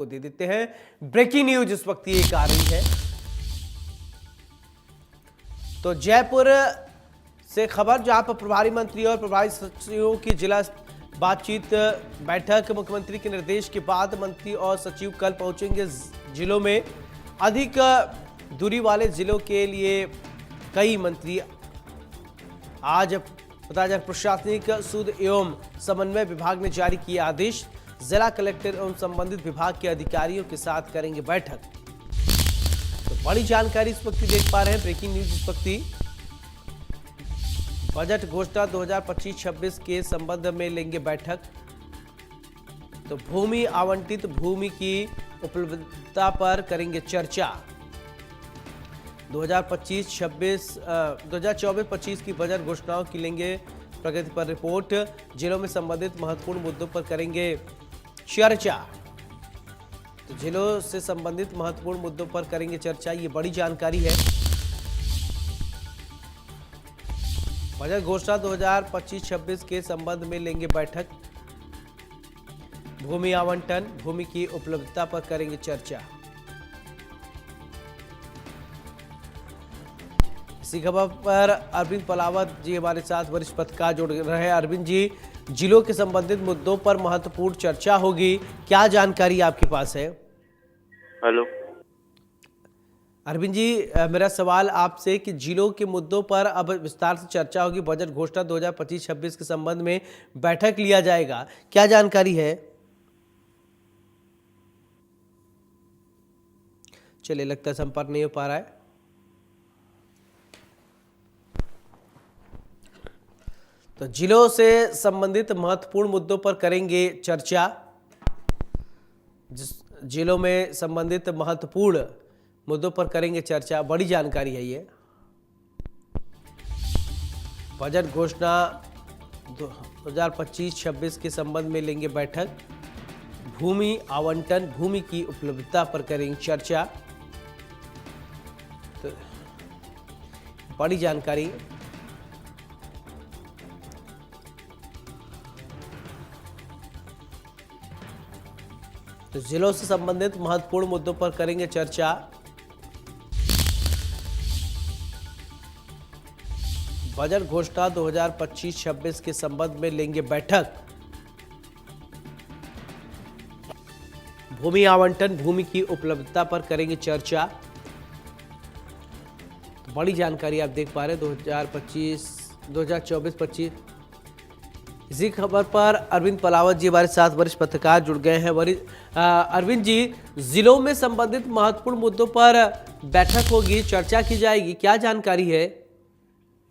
को दे देते हैं ब्रेकिंग न्यूज इस वक्त ये आ रही है। तो जयपुर से खबर, जहां पर प्रभारी मंत्री और प्रभारी सचिवों की जिला बातचीत बैठक, मुख्यमंत्री के निर्देश के बाद मंत्री और सचिव कल पहुंचेंगे जिलों में। अधिक दूरी वाले जिलों के लिए कई मंत्री आज बताया जा, प्रशासनिक सूद एवं समन्वय विभाग ने जारी किए आदेश। जिला कलेक्टर एवं संबंधित विभाग के अधिकारियों के साथ करेंगे बैठक। तो बड़ी जानकारी इस वक्त देख पा रहे हैं, ब्रेकिंग न्यूज इस वक्त। बजट घोषणा 2025-26 के संबंध में लेंगे बैठक। तो भूमि आवंटित भूमि की उपलब्धता पर करेंगे चर्चा। 2024-25 की बजट घोषणाओं की लेंगे प्रगति पर रिपोर्ट। जिलों में संबंधित महत्वपूर्ण मुद्दों पर करेंगे चर्चा। तो जिलों से संबंधित महत्वपूर्ण मुद्दों पर करेंगे चर्चा, ये बड़ी जानकारी है। बजट घोषणा 2025-26 के संबंध में लेंगे बैठक। भूमि आवंटन, भूमि की उपलब्धता पर करेंगे चर्चा। इसी खबर पर अरविंद पलावत जी हमारे साथ वरिष्ठ पत्रकार जुड़ रहे हैं। अरविंद जी, जिलों के संबंधित मुद्दों पर महत्वपूर्ण चर्चा होगी, क्या जानकारी आपके पास है? हेलो अरविंद जी, मेरा सवाल आपसे कि जिलों के मुद्दों पर अब विस्तार से चर्चा होगी। बजट घोषणा 2025-26 के संबंध में बैठक लिया जाएगा, क्या जानकारी है? चलिए, लगता है संपर्क नहीं हो पा रहा है। तो जिलों से संबंधित महत्वपूर्ण मुद्दों पर करेंगे चर्चा। जिलों में संबंधित महत्वपूर्ण मुद्दों पर करेंगे चर्चा, बड़ी जानकारी है ये। बजट घोषणा 2025-26 के संबंध में लेंगे बैठक। भूमि आवंटन, भूमि की उपलब्धता पर करेंगे चर्चा। तो बड़ी जानकारी। तो जिलों से संबंधित महत्वपूर्ण मुद्दों पर करेंगे चर्चा। बजट घोषणा 2025-26 के संबंध में लेंगे बैठक। भूमि आवंटन, भूमि की उपलब्धता पर करेंगे चर्चा। तो बड़ी जानकारी आप देख पा रहे हैं 2024-25। इसी खबर पर अरविंद पलावत जी हमारे साथ वरिष्ठ पत्रकार जुड़ गए हैं। अरविंद जी, जिलों में संबंधित महत्वपूर्ण मुद्दों पर बैठक होगी, चर्चा की जाएगी, क्या जानकारी है?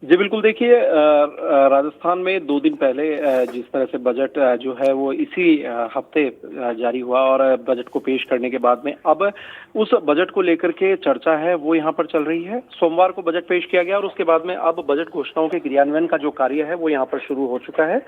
जी बिल्कुल, देखिए राजस्थान में 2 दिन पहले जिस तरह से बजट जो है वो इसी हफ्ते जारी हुआ और बजट को पेश करने के बाद में अब उस बजट को लेकर के चर्चा है वो यहाँ पर चल रही है। सोमवार को बजट पेश किया गया और उसके बाद में अब बजट घोषणाओं के क्रियान्वयन का जो कार्य है वो यहाँ पर शुरू हो चुका है।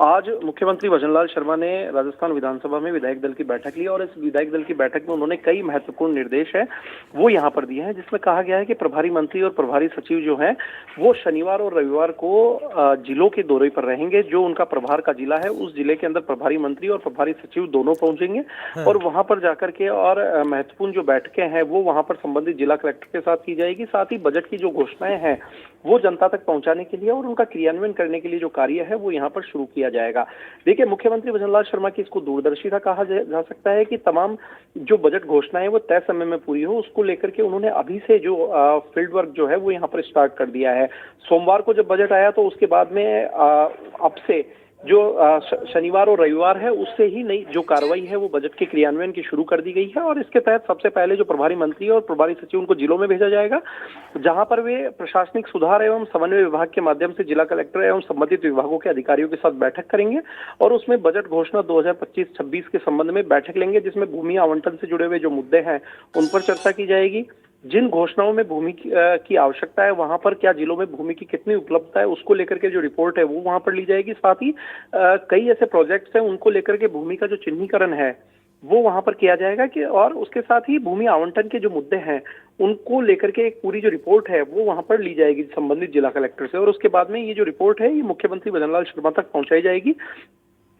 आज मुख्यमंत्री भजनलाल शर्मा ने राजस्थान विधानसभा में विधायक दल की बैठक ली और इस विधायक दल की बैठक में उन्होंने कई महत्वपूर्ण निर्देश है वो यहाँ पर दिए हैं, जिसमें कहा गया है कि प्रभारी मंत्री और प्रभारी सचिव जो है वो शनिवार और रविवार को जिलों के दौरे पर रहेंगे। जो उनका प्रभार का जिला है उस जिले के अंदर प्रभारी मंत्री और प्रभारी सचिव दोनों पहुंचेंगे और वहां पर जाकर के और महत्वपूर्ण जो बैठकें हैं वो वहां पर संबंधित जिला कलेक्टर के साथ की जाएगी। साथ ही बजट की जो घोषणाएं हैं वो जनता तक पहुंचाने के लिए और उनका क्रियान्वयन करने के लिए जो कार्य है वो यहाँ पर शुरू किया जाएगा। देखिए, मुख्यमंत्री भजनलाल शर्मा की इसको दूरदर्शिता कहा जा सकता है कि तमाम जो बजट घोषणाएं वो तय समय में पूरी हो, उसको लेकर के उन्होंने अभी से जो फील्ड वर्क जो है वो यहाँ पर स्टार्ट कर दिया है। सोमवार को जब बजट आया तो उसके बाद में अब से जो शनिवार और रविवार है उससे ही नई जो कार्रवाई है वो बजट के क्रियान्वयन की शुरू कर दी गई है और इसके तहत सबसे पहले जो प्रभारी मंत्री और प्रभारी सचिव उनको जिलों में भेजा जाएगा, जहां पर वे प्रशासनिक सुधार एवं समन्वय विभाग के माध्यम से जिला कलेक्टर एवं संबंधित विभागों के अधिकारियों के साथ बैठक करेंगे और उसमें बजट घोषणा 2025-26 के संबंध में बैठक लेंगे, जिसमें भूमि आवंटन से जुड़े हुए जो मुद्दे हैं उन पर चर्चा की जाएगी। जिन घोषणाओं में भूमि की आवश्यकता है वहां पर क्या जिलों में भूमि की कितनी उपलब्धता है उसको लेकर के जो रिपोर्ट है वो वहां पर ली जाएगी। साथ ही कई ऐसे प्रोजेक्ट्स हैं उनको लेकर के भूमि का जो चिन्हीकरण है वो वहां पर किया जाएगा कि और उसके साथ ही भूमि आवंटन के जो मुद्दे हैं उनको लेकर के एक पूरी जो रिपोर्ट है वो वहां पर ली जाएगी संबंधित जिला कलेक्टर से और उसके बाद में ये जो रिपोर्ट है ये मुख्यमंत्री भजनलाल शर्मा तक पहुंचाई जाएगी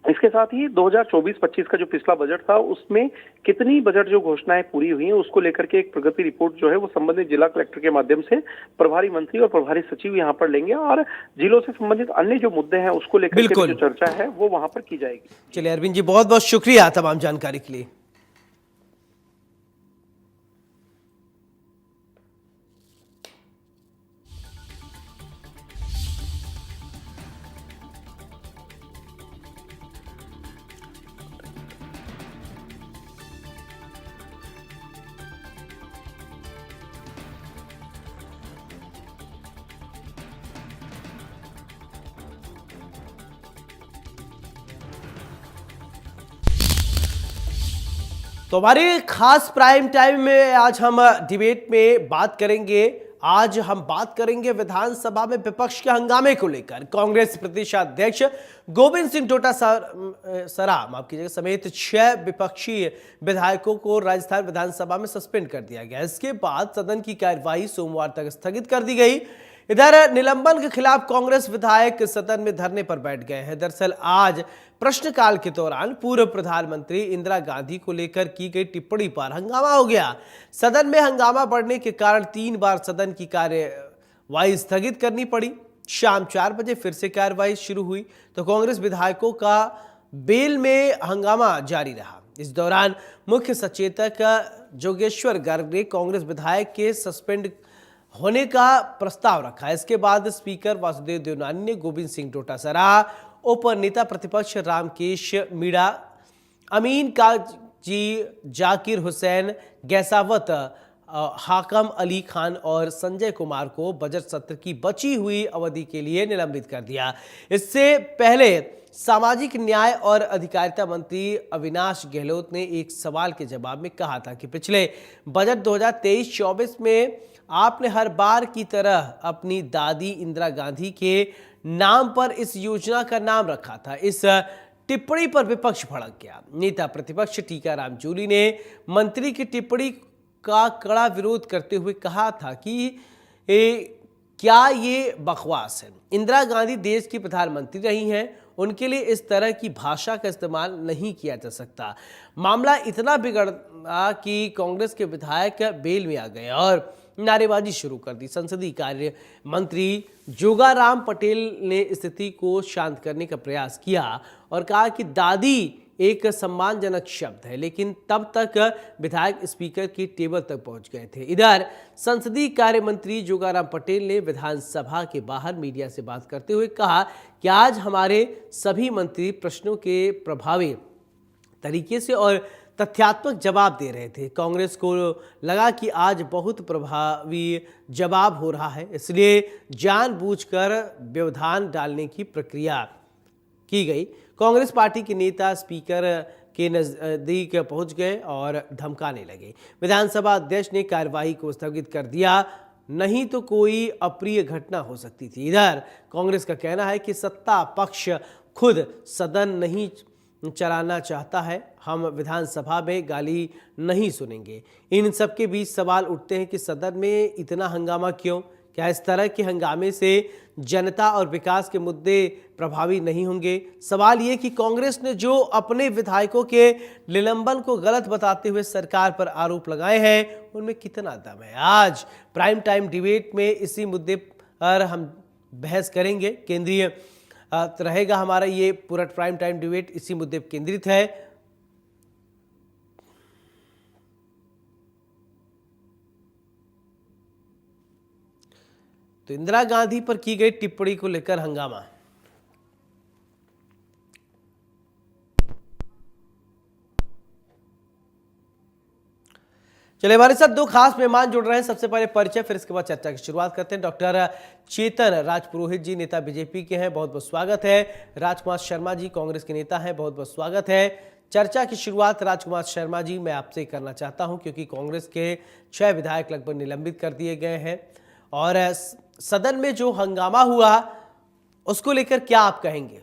इसके साथ ही 2024-25 का जो पिछला बजट था उसमें कितनी बजट जो घोषणाएं पूरी हुई हैं उसको लेकर के एक प्रगति रिपोर्ट जो है वो संबंधित जिला कलेक्टर के माध्यम से प्रभारी मंत्री और प्रभारी सचिव यहां पर लेंगे और जिलों से संबंधित अन्य जो मुद्दे हैं उसको लेकर के जो चर्चा है वो वहां पर की जाएगी। चलिए अरविंद जी, बहुत बहुत शुक्रिया तमाम जानकारी के लिए। तो हमारे खास प्राइम टाइम में आज हम डिबेट में बात करेंगे। आज हम बात करेंगे विधानसभा में विपक्ष के हंगामे को लेकर। कांग्रेस प्रदेशाध्यक्ष गोविंद सिंह डोटासरा माफ कीजिएगा समेत 6 विपक्षी विधायकों को राजस्थान विधानसभा में सस्पेंड कर दिया गया। इसके बाद सदन की कार्यवाही सोमवार तक स्थगित कर दी गई। इधर निलंबन के खिलाफ कांग्रेस विधायक सदन में धरने पर बैठ गए हैं। दरअसल आज प्रश्नकाल के दौरान पूर्व प्रधानमंत्री इंदिरा गांधी को लेकर की गई टिप्पणी पर हंगामा हो गया। सदन में हंगामा बढ़ने के कारण 3 बार सदन की कार्यवाही स्थगित करनी पड़ी। शाम 4 बजे फिर से कार्यवाही शुरू हुई तो कांग्रेस विधायकों का बेल में हंगामा जारी रहा। इस दौरान मुख्य सचेतक जोगेश्वर गर्ग ने कांग्रेस विधायक के सस्पेंड होने का प्रस्ताव रखा। इसके बाद स्पीकर वासुदेव देवनानी ने गोविंद सिंह डोटासरा, उप नेता प्रतिपक्ष रामकेश मीणा, अमीन काजी, जाकिर हुसैन गैसावत, हाकम अली खान और संजय कुमार को बजट सत्र की बची हुई अवधि के लिए निलंबित कर दिया। इससे पहले सामाजिक न्याय और अधिकारिता मंत्री अविनाश गहलोत ने एक सवाल के जवाब में कहा था कि पिछले बजट 2023-24 में आपने हर बार की तरह अपनी दादी इंदिरा गांधी के नाम पर इस योजना का नाम रखा था। इस टिप्पणी पर विपक्ष भड़क गया। नेता प्रतिपक्ष टीकाराम जूली ने मंत्री की टिप्पणी का कड़ा विरोध करते हुए कहा था कि क्या ये बकवास है। इंदिरा गांधी देश की प्रधानमंत्री रही हैं, उनके लिए इस तरह की भाषा का इस्तेमाल नहीं किया जा सकता। मामला इतना बिगड़ा कि कांग्रेस के विधायक बेल में आ गए और नारेबाजी शुरू कर दी। संसदीय कार्य मंत्री जोगाराम पटेल ने स्थिति को शांत करने का प्रयास किया और कहा कि दादी एक सम्मानजनक शब्द है, लेकिन तब तक विधायक स्पीकर की टेबल तक पहुंच गए थे। इधर संसदीय कार्य मंत्री जोगाराम पटेल ने विधानसभा के बाहर मीडिया से बात करते हुए कहा कि आज हमारे सभी मंत्री प्रश्नों के प्रभावी तरीके से और तथ्यात्मक जवाब दे रहे थे। कांग्रेस को लगा कि आज बहुत प्रभावी जवाब हो रहा है, इसलिए जानबूझकर व्यवधान डालने की प्रक्रिया की गई। कांग्रेस पार्टी के नेता स्पीकर के नजदीक पहुंच गए और धमकाने लगे। विधानसभा अध्यक्ष ने कार्यवाही को स्थगित कर दिया, नहीं तो कोई अप्रिय घटना हो सकती थी। इधर कांग्रेस का कहना है कि सत्ता पक्ष खुद सदन नहीं चलाना चाहता है, हम विधानसभा में गाली नहीं सुनेंगे। इन सबके बीच सवाल उठते हैं कि सदन में इतना हंगामा क्यों? क्या इस तरह के हंगामे से जनता और विकास के मुद्दे प्रभावी नहीं होंगे? सवाल ये कि कांग्रेस ने जो अपने विधायकों के निलंबन को गलत बताते हुए सरकार पर आरोप लगाए हैं, उनमें कितना दम है? आज प्राइम टाइम डिबेट में इसी मुद्दे पर हम बहस करेंगे। केंद्रीय रहेगा हमारा ये पूरा प्राइम टाइम डिबेट इसी मुद्दे पर केंद्रित है। तो इंदिरा गांधी पर की गई टिप्पणी को लेकर हंगामा। चलिए हमारे साथ 2 खास मेहमान जुड़ रहे हैं। सबसे पहले परिचय, फिर इसके बाद चर्चा की शुरुआत करते हैं। डॉक्टर चेतन राजपुरोहित जी नेता बीजेपी के हैं, बहुत बहुत स्वागत है। राजकुमार शर्मा जी कांग्रेस के नेता हैं, बहुत बहुत स्वागत है। चर्चा की शुरुआत राजकुमार शर्मा जी मैं आपसे करना चाहता हूं, क्योंकि कांग्रेस के 6 विधायक लगभग निलंबित कर दिए गए हैं और सदन में जो हंगामा हुआ उसको लेकर क्या आप कहेंगे?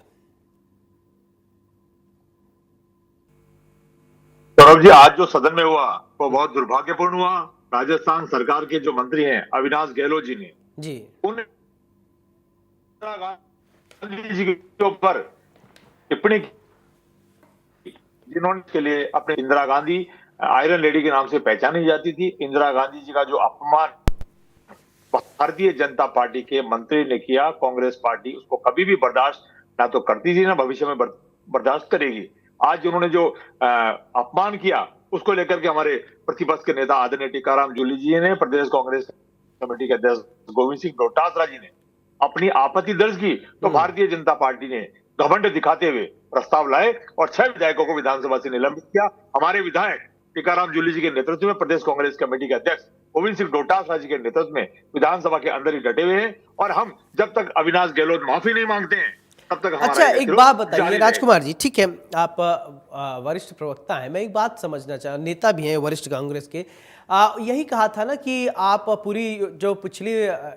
सौरभ जी, आज जो सदन में हुआ वो बहुत दुर्भाग्यपूर्ण हुआ। राजस्थान सरकार के जो मंत्री हैं अविनाश गहलोत जी ने जी इंदिरा गांधी जी के ऊपर टिप्पणी जिन्होंने इसके लिए अपने इंदिरा गांधी आयरन लेडी के नाम से पहचानी जाती थी। इंदिरा गांधी जी का जो अपमान भारतीय जनता पार्टी के मंत्री ने किया, कांग्रेस पार्टी उसको कभी भी बर्दाश्त ना तो करती थी ना भविष्य में बर्दाश्त करेगी। आज उन्होंने जो अपमान किया उसको लेकर के हमारे प्रतिपक्ष के नेता आदरणीय टीकाराम जूली जी ने, प्रदेश कांग्रेस कमेटी के अध्यक्ष गोविंद सिंह डोटासरा जी ने अपनी आपत्ति दर्ज की, तो भारतीय जनता पार्टी ने घमंड दिखाते हुए प्रस्ताव लाए और 6 विधायकों को विधानसभा से निलंबित किया। हमारे विधायक टीकाराम जूली जी के नेतृत्व में प्रदेश कांग्रेस कमेटी के अध्यक्ष गोविंद सिंह डोटासरा जी के नेतृत्व में विधानसभा के अंदर ही डटे हुए हैं और हम जब तक अविनाश गहलोत माफी नहीं मांगते हैं तब तक हमारा अच्छा, एक बात बताइए जारी राजकुमार जी, ठीक है, आप वरिष्ठ प्रवक्ता हैं, मैं एक बात समझना चाह, नेता भी हैं वरिष्ठ कांग्रेस के, यही कहा था ना कि आप पूरी जो पिछली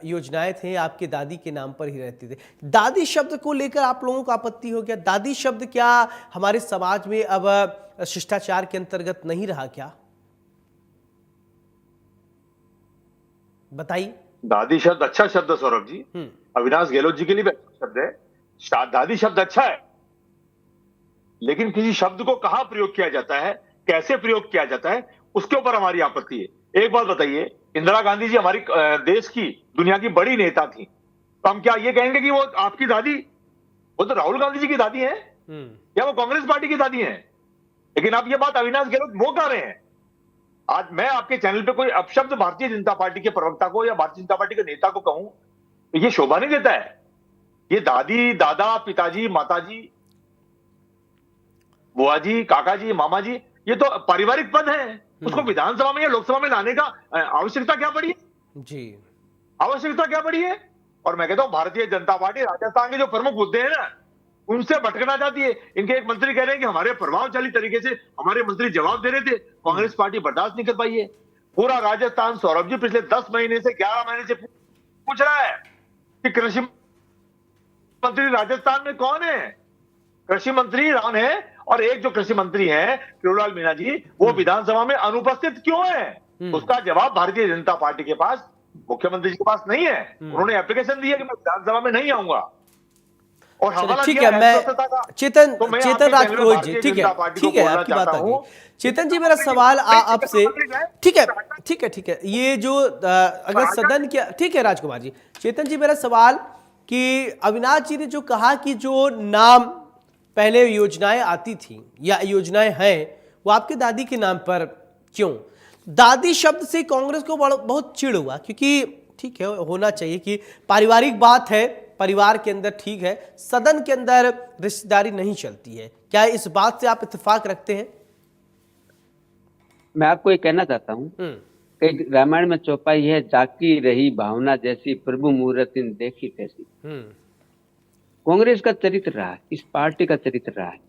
योजनाएं थे आपकी दादी के नाम पर ही रहती थी। दादी शब्द को लेकर आप लोगों को आपत्ति हो गया? दादी शब्द क्या हमारे समाज में अब शिष्टाचार के अंतर्गत नहीं रहा क्या? बताइए। दादी शब्द अच्छा शब्द है सौरभ जी, अविनाश गहलोत जी के लिए भी अच्छा शब्द है। दादी शब्द अच्छा है, लेकिन किसी शब्द को कहां प्रयोग किया जाता है, कैसे प्रयोग किया जाता है, उसके ऊपर हमारी आपत्ति है। एक बात बताइए, इंदिरा गांधी जी हमारी देश की, दुनिया की बड़ी नेता थी, तो हम क्या ये कहेंगे कि वो आपकी दादी, वो तो राहुल गांधी जी की दादी है या वो कांग्रेस पार्टी की दादी है? लेकिन आप ये बात अविनाश गहलोत वो कह रहे हैं। आज मैं आपके चैनल पे कोई अपशब्द भारतीय जनता पार्टी के प्रवक्ता को या भारतीय जनता पार्टी के नेता को कहूं तो ये शोभा नहीं देता है। ये दादी, दादा, पिताजी, माताजी, बुआ जी, काका जी, मामा जी, ये तो पारिवारिक पद है, उसको विधानसभा में या लोकसभा में लाने का आवश्यकता क्या पड़ी है जी? आवश्यकता क्या पड़ी है? और मैं कहता हूं भारतीय जनता पार्टी राजस्थान के जो प्रमुख मुद्दे हैं ना, उनसे भटकना चाहती है। इनके एक मंत्री कह रहे हैं कि हमारे प्रभावशाली तरीके से हमारे मंत्री जवाब दे रहे थे, कांग्रेस पार्टी बर्दाश्त नहीं कर पाई है। पूरा राजस्थान सौरभ जी पिछले 10 महीने से 11 महीने से पूछ रहा है कि कृषि मंत्री राजस्थान में कौन है, कृषि मंत्री कौन है, और एक जो कृषि मंत्री है कृष्णलाल मीणा जी, वो विधानसभा में अनुपस्थित क्यों है? उसका जवाब भारतीय जनता पार्टी के पास, मुख्यमंत्री जी के पास नहीं है। उन्होंने एप्लीकेशन दी है कि मैं विधानसभा में नहीं आऊंगा और हवाला ठीक दिया है, मैं चेतन तो मैं चेतन आपके राजपुरोहित चैनल जी, में ठीक है भारतीय ठीक है, जनता आपकी पार्टी बात को आ बोलना गई। चेतन जी, मेरा सवाल आपसे, ठीक है ठीक है ठीक है, ये जो अगर सदन के, ठीक है राजकुमार जी, चेतन जी, मेरा सवाल कि अविनाश जी ने जो कहा कि जो नाम पहले योजनाएं आती थी या योजनाएं हैं वो आपके दादी के नाम पर क्यों? दादी शब्द से कांग्रेस को बहुत चिढ़ हुआ, क्योंकि ठीक है, होना चाहिए कि पारिवारिक बात है, परिवार के अंदर ठीक है, सदन के अंदर रिश्तेदारी नहीं चलती है। क्या इस बात से आप इत्तेफाक रखते हैं? मैं आपको ये कहना चाहता हूँ कि रामायण में चौपाई है, जाकी रही भावना जैसी, प्रभु मूर्ति देखी तैसी। कांग्रेस का चरित्र रहा है, इस पार्टी का चरित्र रहा है,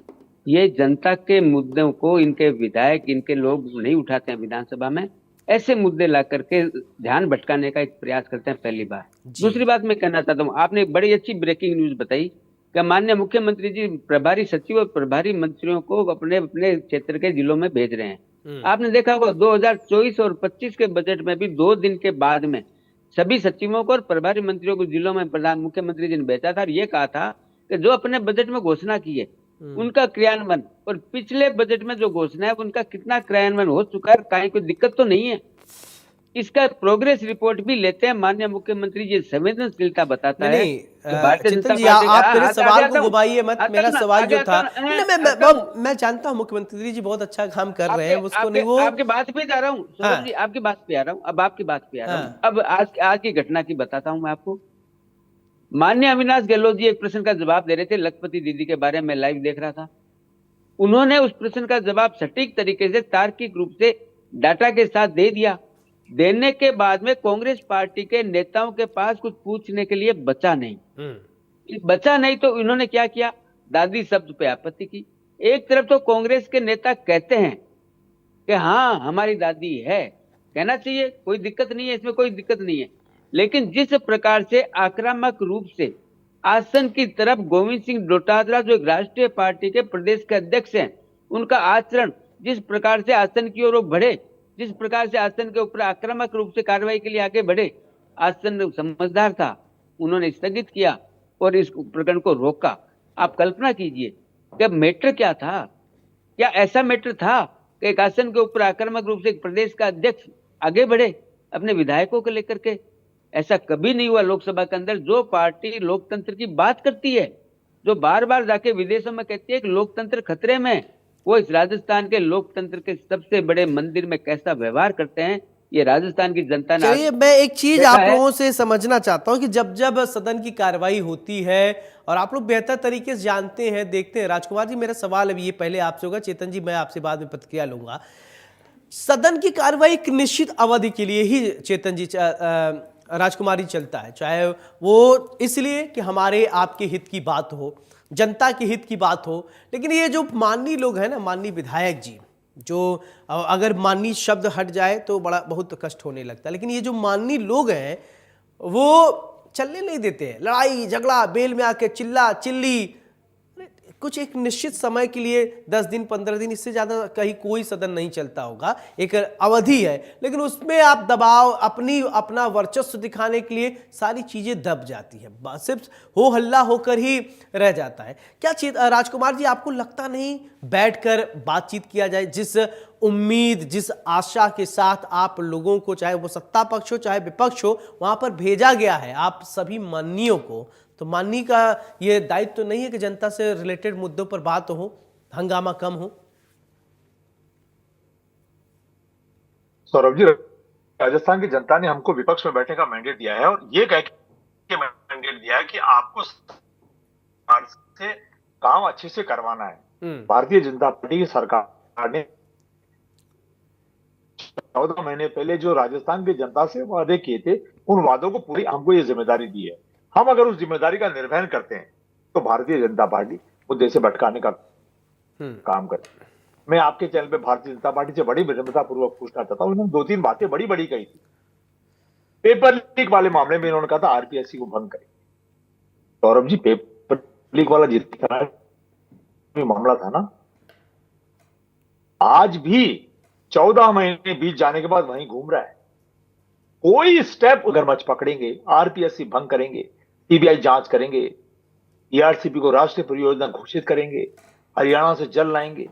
ये जनता के मुद्दों को इनके विधायक, इनके लोग नहीं उठाते हैं विधानसभा में, ऐसे मुद्दे ला करके ध्यान भटकाने का एक प्रयास करते हैं, पहली बार। दूसरी बात मैं कहना चाहता हूँ, आपने एक बड़ी अच्छी ब्रेकिंग न्यूज बताई कि माननीय मुख्यमंत्री जी प्रभारी सचिव और प्रभारी मंत्रियों को अपने अपने क्षेत्र के जिलों में भेज रहे हैं। आपने देखा होगा 2024 और 25 के बजट में भी 2 दिन के बाद में सभी सचिवों को और प्रभारी मंत्रियों को जिलों में प्रधान मुख्यमंत्री जी ने भेजा था और ये कहा था कि जो अपने बजट में घोषणा की है उनका क्रियान्वयन, और पिछले बजट में जो घोषणा है उनका कितना क्रियान्वयन हो चुका है, कहीं कोई दिक्कत तो नहीं है, इसका प्रोग्रेस रिपोर्ट भी लेते हैं। माननीय मुख्यमंत्री जी संवेदनशीलता बताता है। चेतन जी, आप मेरे सवाल को घुमाइए मत, मेरा सवाल जो था, मैं जानता हूँ मुख्यमंत्री जी बहुत अच्छा काम कर रहे हैं, उसको नहीं, वो आपकी बात पे जा रहा हूँ सौरभ जी, आपकी बात पे आ रहा हूँ, अब आपकी बात पे आ रहा हूँ। अब आज की घटना की बताता हूँ मैं आपको। माननीय अविनाश गहलोत जी एक प्रश्न का जवाब दे रहे थे, लखपति दीदी के बारे में लाइव देख रहा था। उन्होंने उस प्रश्न का जवाब सटीक तरीके से, तार्किक रूप से, डाटा के साथ दे दिया। देने के बाद में कांग्रेस पार्टी के नेताओं के पास कुछ पूछने के लिए बचा नहीं, तो इन्होंने क्या किया, दादी शब्द पे आपत्ति की। एक तरफ तो कांग्रेस के नेता कहते हैं कि हाँ हमारी दादी है, कहना चाहिए, कोई दिक्कत नहीं है, इसमें कोई दिक्कत नहीं है, लेकिन जिस प्रकार से आक्रामक रूप से आसन की तरफ गोविंद सिंह डोटासरा जो एक राष्ट्रीय पार्टी के प्रदेश के अध्यक्ष हैं, उनका आचरण, जिस प्रकार से आसन की ओर वो बढ़े, जिस प्रकार से आसन के ऊपर आक्रामक रूप से कार्रवाई के लिए आगे बढ़े, आसन समझदार था, उन्होंने स्थगित किया और इस प्रकरण को रोका। आप कल्पना कीजिए कि मैटर क्या था, क्या ऐसा मैटर था कि एक आसन के ऊपर आक्रामक रूप से एक प्रदेश का अध्यक्ष आगे बढ़े अपने विधायकों को लेकर के? ऐसा कभी नहीं हुआ लोकसभा के अंदर। जो पार्टी लोकतंत्र की बात करती है, जो बार बार जाके विदेशों में कहती है कि लोकतंत्र खतरे में, वो इस राजस्थान के लोकतंत्र के सबसे बड़े मंदिर में कैसा व्यवहार करते हैं, ये राजस्थान की जनता ने। चलिए, मैं एक चीज देखा आप है। लोगों से समझना चाहता हूं कि जब जब सदन की कार्रवाई होती है, और आप लोग बेहतर तरीके से जानते हैं, देखते हैं। राजकुमार जी, मेरा सवाल अभी ये पहले आपसे होगा, चेतन जी मैं आपसे बाद में प्रतिक्रिया लूंगा। सदन की कार्रवाई एक निश्चित अवधि के लिए ही, चेतन जी, राजकुमार जी, चलता है, चाहे वो इसलिए कि हमारे आपके हित की बात हो, जनता के हित की बात हो। लेकिन ये जो माननीय लोग हैं ना, माननीय विधायक जी, जो अगर माननीय शब्द हट जाए तो बड़ा बहुत कष्ट होने लगता है, लेकिन ये जो माननीय लोग हैं वो चलने नहीं देते हैं। लड़ाई झगड़ा, बेल में आके चिल्ला चिल्ली, कुछ एक निश्चित समय के लिए 10 दिन 15 दिन, इससे ज्यादा कहीं कोई सदन नहीं चलता होगा, एक अवधि है, लेकिन उसमें आप दबाव, अपना वर्चस्व दिखाने के लिए सारी चीजें दब जाती है, सिर्फ हो हल्ला होकर ही रह जाता है। क्या राजकुमार जी, आपको लगता नहीं बैठकर बातचीत किया जाए, जिस उम्मीद, जिस आशा के साथ आप लोगों को, चाहे वो सत्ता पक्ष हो चाहे विपक्ष हो, वहां पर भेजा गया है आप सभी माननीयों को, तो माननीय का ये दायित्व तो नहीं है कि जनता से रिलेटेड मुद्दों पर बात हो, हंगामा कम हो? सौरभ जी, राजस्थान की जनता ने हमको विपक्ष में बैठने का मैंडेट दिया है, और ये कह के मैंडेट दिया है कि आपको सरकार से काम अच्छे से करवाना है। भारतीय जनता पार्टी की सरकार ने 14 महीने पहले जो राजस्थान की जनता से वादे किए थे, उन वादों को पूरी हमको ये जिम्मेदारी दी है। हम अगर उस जिम्मेदारी का निर्वहन करते हैं तो भारतीय जनता पार्टी मुद्दे से भटकाने का काम करती है। मैं आपके चैनल पे भारतीय जनता पार्टी से बड़ी विनम्रता पूर्वक पूछना चाहता हूं, इन्होंने 2-3 बातें बड़ी बड़ी कही थी। पेपर लीक वाले मामले में इन्होंने कहा था आरपीएससी को भंग करें। सौरभ जी, पेपर लीक वाला जितना मामला था ना, आज भी 14 महीने बीत जाने के बाद वहीं घूम रहा है। कोई स्टेप मगरमच्छ पकड़ेंगे, आरपीएससी भंग करेंगे, सीबीआई जांच करेंगे, ईआरसीपी को राष्ट्रीय परियोजना घोषित करेंगे, हरियाणा से जल लाएंगे।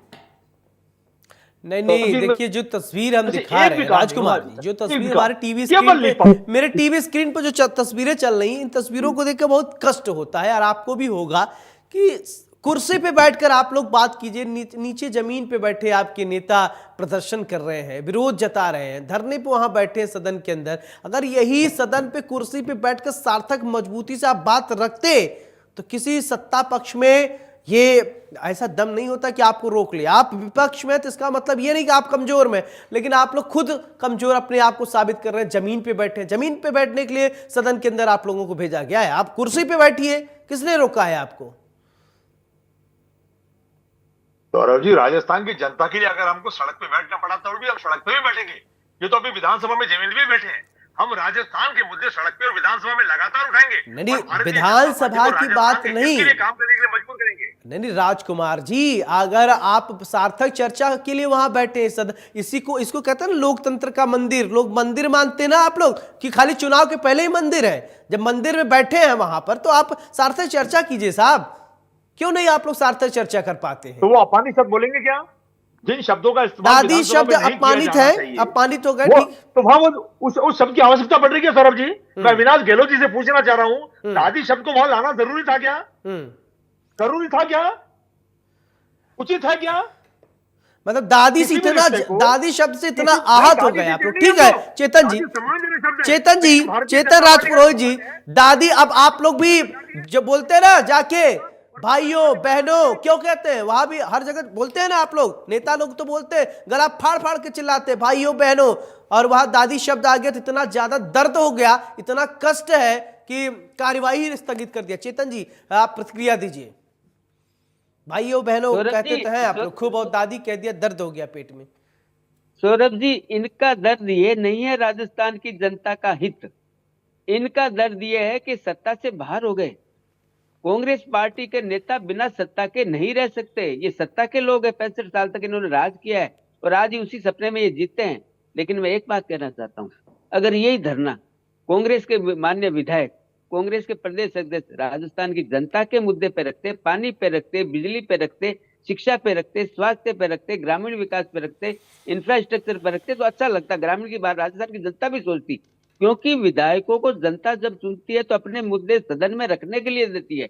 नहीं, देखिए जो तस्वीर हम दिखा रहे हैं राजकुमार जी, जो तस्वीर हमारे टीवी स्क्रीन पे, मेरे टीवी स्क्रीन पर जो तस्वीरें चल रही हैं, इन तस्वीरों को देखकर बहुत कष्ट होता है, और आपको भी होगा कि कुर्सी पे बैठकर आप लोग बात कीजिए, नीचे जमीन पे बैठे आपके नेता प्रदर्शन कर रहे हैं, विरोध जता रहे हैं, धरने पे वहां बैठे हैं सदन के अंदर। अगर यही सदन पे कुर्सी पे बैठकर सार्थक मजबूती से आप बात रखते तो किसी सत्ता पक्ष में ये ऐसा दम नहीं होता कि आपको रोक ले। आप विपक्ष में, तो इसका मतलब ये नहीं कि आप कमजोर में, लेकिन आप लोग खुद कमजोर अपने आप को साबित कर रहे हैं। जमीन पे बैठे हैं, जमीन पे बैठने के लिए सदन के अंदर आप लोगों को भेजा गया है, आप कुर्सी पे बैठिए, किसने रोका है आपको? सौरभ जी, राजस्थान की जनता के लिए अगर हमको सड़क पे बैठना पड़ा तो भी हम सड़क पे भी बैठेंगे। ये तो अभी विधानसभा में जमीन भी बैठे हैं। हम राजस्थान के मुद्दे सड़क पे और विधानसभा में लगातार उठाएंगे। नहीं, विधानसभा की बात नहीं, काम करने के लिए मजबूर करेंगे। नहीं राजकुमार जी, अगर आप सार्थक चर्चा के लिए वहां बैठे इसको कहते हैं ना लोकतंत्र का मंदिर। लोग मंदिर मानते हैं ना आप लोग, कि खाली चुनाव के पहले ही मंदिर है। जब मंदिर में बैठे हैं वहां पर, तो आप सार्थक चर्चा कीजिए साहब। क्यों नहीं आप लोग सार्थक चर्चा कर पाते हैं? तो वो अपमानित शब्द बोलेंगे क्या? जिन शब्दों का इस्तेमाल दादी शब्द अपमानित है, अपमानित हो गए, ठीक। तो वहां वो उस शब्द की आवश्यकता पड़ रही है सौरभ जी। मैं अविनाश गहलोत जी से पूछना चाह रहा हूं, दादी शब्द को वहां लाना जरूरी था क्या? जरूरी था क्या? उचित है क्या? मतलब दादी से इतना, दादी शब्द से इतना आहत हो गए आप लोग। ठीक है चेतन जी, चेतन राजपुरोहित जी, दादी, अब आप लोग भी जो बोलते हैं ना जाके भाइयों बहनों, क्यों कहते हैं? वहां भी हर जगह बोलते हैं ना आप लोग, नेता लोग तो बोलते हैं, गला फाड़ फाड़ के चिल्लाते हैं भाइयों बहनों, और वहां दादी शब्द आ गया तो इतना ज्यादा दर्द हो गया, इतना कष्ट है कि कार्यवाही स्थगित कर दिया। चेतन जी, आप प्रतिक्रिया दीजिए। भाइयों बहनों कहते तो हैं आप लोग खूब, और दादी कह दिया, दर्द हो गया पेट में। सौरभ जी, इनका दर्द ये नहीं है राजस्थान की जनता का हित, इनका दर्द ये है कि सत्ता से बाहर हो गए। कांग्रेस पार्टी के नेता बिना सत्ता के नहीं रह सकते। ये सत्ता के लोग हैं, 65 साल तक इन्होंने राज किया है, और आज ही उसी सपने में ये जीते हैं। लेकिन मैं एक बात कहना चाहता हूँ, अगर यही धरना कांग्रेस के माननीय विधायक, कांग्रेस के प्रदेश अध्यक्ष राजस्थान की जनता के मुद्दे पे रखते, पानी पे रखते, बिजली पे रखते, शिक्षा पे रखते, स्वास्थ्य पे रखते, ग्रामीण विकास पे रखते, इंफ्रास्ट्रक्चर पे रखते तो अच्छा लगता। ग्रामीण की बात राजस्थान की जनता भी सोचती, क्योंकि विधायकों को जनता जब चुनती है तो अपने मुद्दे सदन में रखने के लिए देती है।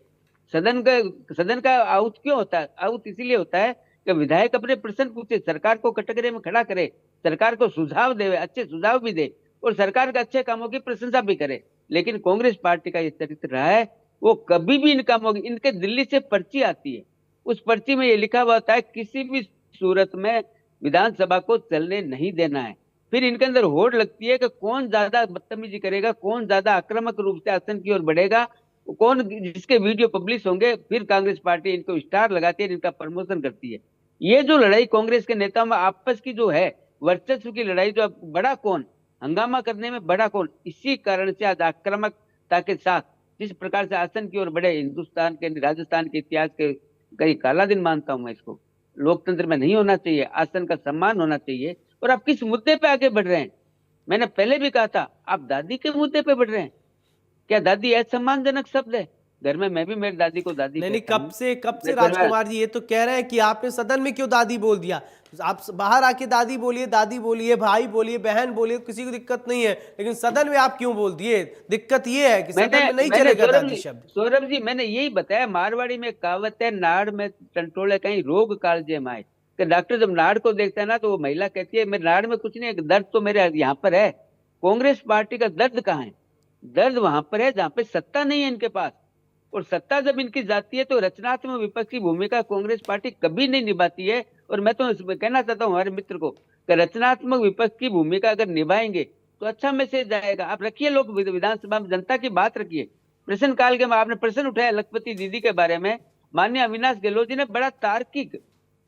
सदन का आउट क्यों होता है? आउट इसीलिए होता है कि विधायक अपने प्रश्न पूछे, सरकार को कटघरे में खड़ा करे, सरकार को सुझाव दे, अच्छे सुझाव भी दे और सरकार के अच्छे कामों की प्रशंसा भी करे। लेकिन कांग्रेस पार्टी का ये चरित्र रहा है, वो कभी भी इन कामों की, इनके दिल्ली से पर्ची आती है, उस पर्ची में ये लिखा हुआ होता है किसी भी सूरत में विधानसभा को चलने नहीं देना है। फिर इनके अंदर होड़ लगती है कि कौन ज्यादा बदतमीजी करेगा, कौन ज्यादा आक्रामक रूप से आसन की ओर बढ़ेगा, कौन जिसके वीडियो पब्लिश होंगे, फिर कांग्रेस पार्टी इनको स्टार लगाती है, इनका प्रमोशन करती है। ये जो लड़ाई कांग्रेस के नेताओं में आपस की जो है, वर्चस्व की लड़ाई, जो बड़ा कौन, हंगामा करने में बड़ा कौन, इसी कारण से आज आक्रामकता के साथ जिस प्रकार से आसन की ओर बढ़े, हिंदुस्तान के, राजस्थान के इतिहास के कई काला दिन मानता हूं मैं इसको। लोकतंत्र में नहीं होना चाहिए, आसन का सम्मान होना चाहिए। और आप किस मुद्दे पे आगे बढ़ रहे हैं? मैंने पहले भी कहा था, आप दादी के मुद्दे पे बढ़ रहे हैं। क्या दादी असम्मानजनक शब्द है? घर में मैं भी मेरी दादी को दादी नहीं, कहता हूं। कब से राजकुमार जी ये तो कह रहे हैं कि आपने सदन में क्यों दादी बोल दिया? आप बाहर आके दादी बोलिए, भाई बोलिए, बहन बोलिए, किसी को दिक्कत नहीं है, लेकिन सदन में आप क्यों बोल दिए? दिक्कत ये है कि सदन में नहीं चलेगा दादी शब्द। सौरभ जी, मैंने यही बताया, मारवाड़ी में कहावत है, नाड़ में टंटोले कहीं रोग कालजे माए। कि डॉक्टर जब नाड़ को देखता है ना, तो वो महिला कहती है मेरे नाड़ में कुछ नहीं है, दर्द तो मेरे यहाँ पर है। कांग्रेस पार्टी का दर्द कहाँ है? दर्द वहां पर है जहां पे सत्ता नहीं है इनके पास। और सत्ता जब इनकी जाती है तो रचनात्मक विपक्ष की भूमिका कांग्रेस पार्टी कभी नहीं निभाती है। और मैं तो कहना चाहता हूं हमारे मित्र को कि रचनात्मक विपक्ष की भूमिका अगर निभाएंगे तो अच्छा मैसेज आएगा। आप रखिए, लोग विधानसभा में जनता की बात रखिए। प्रश्नकाल के आपने प्रश्न उठाया लखपति दीदी के बारे में, माननीय अविनाश गहलोत जी ने बड़ा तार्किक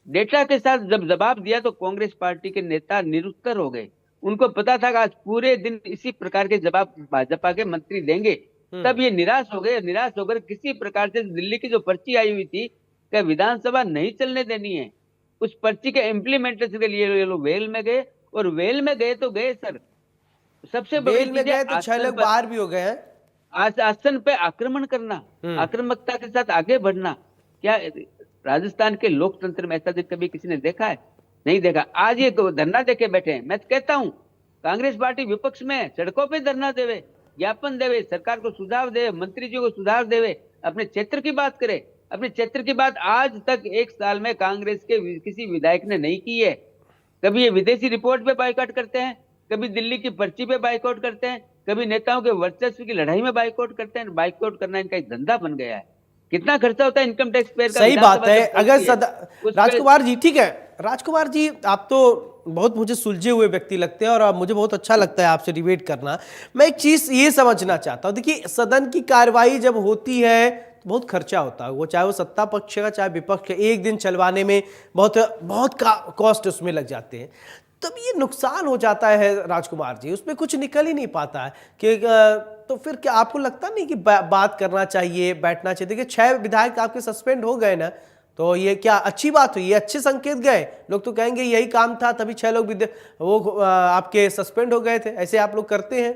डेटा के साथ जब जवाब दिया तो कांग्रेस पार्टी के नेता निरुत्तर हो गए। उनको पता था कि आज पूरे दिन इसी प्रकार के जवाब भाजपा के मंत्री देंगे, तब ये निराश हो गए। निराश होकर किसी प्रकार से दिल्ली की जो पर्ची आई हुई थी कि विधानसभा नहीं चलने देनी है, उस पर्ची के इम्प्लीमेंटेशन के लिए ये लोग वेल में गए। और वेल में गए तो गए सर, सबसे बड़ी वेल में गए तो 6 लोग बाहर भी हो गए हैं। आसन पे आक्रमण करना, आक्रामकता के साथ आगे बढ़ना, क्या राजस्थान के लोकतंत्र में ऐसा दिन कभी किसी ने देखा है? नहीं देखा। आज ये धरना देके बैठे हैं। मैं कहता हूं कांग्रेस पार्टी विपक्ष में, सड़कों पे धरना देवे, ज्ञापन देवे, सरकार को सुझाव दे, मंत्री जी को सुझाव देवे, अपने क्षेत्र की बात करे। अपने क्षेत्र की बात आज तक 1 साल में कांग्रेस के किसी विधायक ने नहीं की है। कभी ये विदेशी रिपोर्ट पे बाइकआउट करते हैं, कभी दिल्ली की पर्ची पे बाइकआउट करते हैं, कभी नेताओं के वर्चस्व की लड़ाई में बाइकआउट करते हैं। बाइकआउट करना इनका एक धंधा बन गया है। कितना खर्चा होता है इनकम टैक्स पेयर का? सही बात है। अगर राजकुमार जी, ठीक है राजकुमार जी, आप तो बहुत मुझे सुलझे हुए व्यक्ति लगते हैं और मुझे बहुत अच्छा लगता है आपसे डिबेट करना। मैं एक चीज ये समझना चाहता हूं, देखिए सदन की कार्रवाई जब होती है तो बहुत खर्चा होता है, वो चाहे वो सत्ता पक्ष का चाहे विपक्ष का, एक दिन चलवाने में बहुत कॉस्ट उसमें लग जाते हैं। तब ये नुकसान हो जाता है राजकुमार जी, उसमें कुछ निकल ही नहीं पाता है कि तो फिर क्या आपको लगता नहीं कि बात करना चाहिए, बैठना चाहिए? देखिए 6 विधायक आपके सस्पेंड हो गए ना, तो ये क्या अच्छी बात हुई? ये अच्छे संकेत गए। लोग तो कहेंगे यही काम था तभी 6 लोग वो आपके सस्पेंड हो गए थे। ऐसे आप लोग करते हैं?